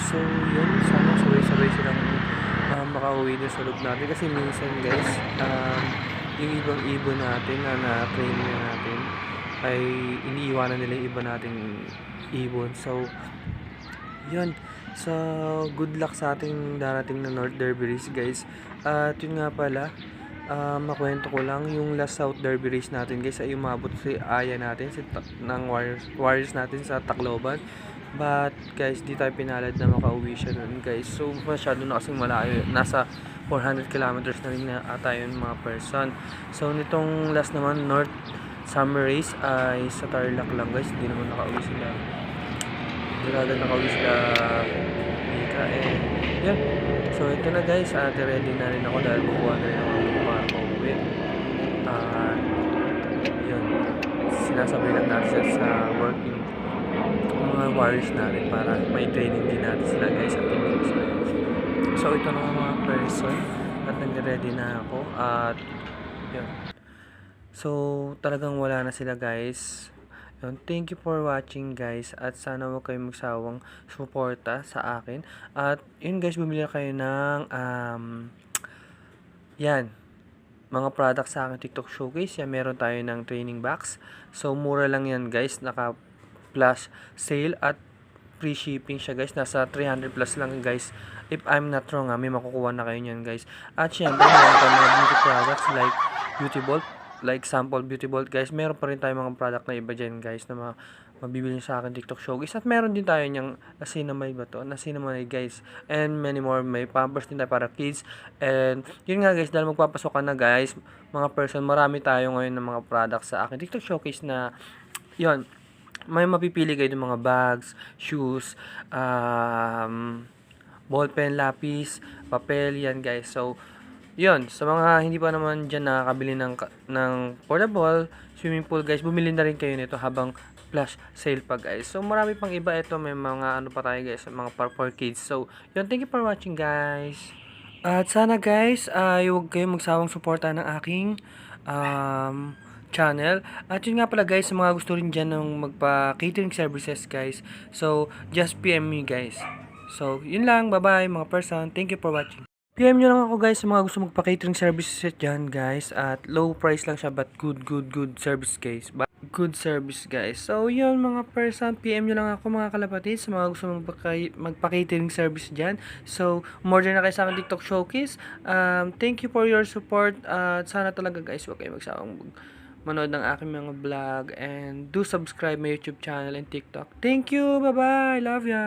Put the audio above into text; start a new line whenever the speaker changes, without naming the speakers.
So, yun, sana sabay-sabay silang makauwi din sa loob natin. Kasi minsan guys, yung ibang ibon natin na na-train na natin ay iniiwanan nila yung iba nating ibon. So, yun. So, good luck sa ating darating na North Derby race guys. At yun nga pala, makwento ko lang yung last South Derby race natin guys ay umabot si Aya natin ng Warriors natin sa Tacloban. But guys, di tayo pinalad na makauwi siya nun guys. So masyado na kasing malayo. Nasa 400 kilometers na rin na ata yun mga person. So nitong last naman North Summer Race ay sa Tarlac lang guys. Hindi naman nakauwi sila. Hindi na nakauwi sila Mika yun. So ito na guys, ready na rin ako dahil kukuha na rin ako para pauwi. Yun, sinasabay lang natin sa working mga warriors natin para may training din natin sila guys at hindi sila. So ito na mga person at nag-ready na ako at yun. So talagang wala na sila guys. Yun, thank you for watching guys at sana huwag kayong magsawang suporta sa akin. At yun guys, bumili na kayo ng yan, mga products sa akin TikTok showcase. Yan, meron tayo ng training box. So mura lang yan guys, naka plus sale at free shipping siya guys. Nasa 300 plus lang guys. If I'm not wrong may makukuha na kayo niyan guys. At syempre meron pa mga beauty products like Beauty Bolt, like sample Beauty Bolt guys. Meron pa rin tayo mga product na iba dyan guys na mabibili sa akin TikTok showcase. At meron din tayo niyang Nasinamay ba to? Nasinamay guys. And many more. May pampers din tayo para kids. And yun nga guys, dahil magpapasok ka na guys, mga person, marami tayo ngayon ng mga products sa akin TikTok showcase na yun, may mapipili kayo ng mga bags, shoes, ballpen, lapis, papel, yan guys. So, yun, sa mga hindi pa naman dyan nakakabili ng portable swimming pool guys, bumili na rin kayo nito habang flash sale pa guys. So, marami pang iba ito, may mga ano pa tayo guys, mga for kids. So, yun, thank you for watching guys. At sana guys, huwag kayong magsawang suporta ng aking channel. At yun nga pala guys, sa mga gusto rin dyan ng magpa-catering services guys. So, just PM me guys. So, yun lang. Bye-bye mga person. Thank you for watching. PM nyo lang ako guys sa mga gusto magpa-catering services dyan guys. At low price lang siya but good service guys. Good service guys. So, yun mga person. PM nyo lang ako mga kalapatid sa mga gusto magpa-catering service dyan. So, order na kayo sa akin TikTok showcase. Thank you for your support. Sana talaga guys, huwag kayo magsawang manood ng aking mga vlog. And do subscribe my YouTube channel and TikTok. Thank you. Bye-bye. Love ya.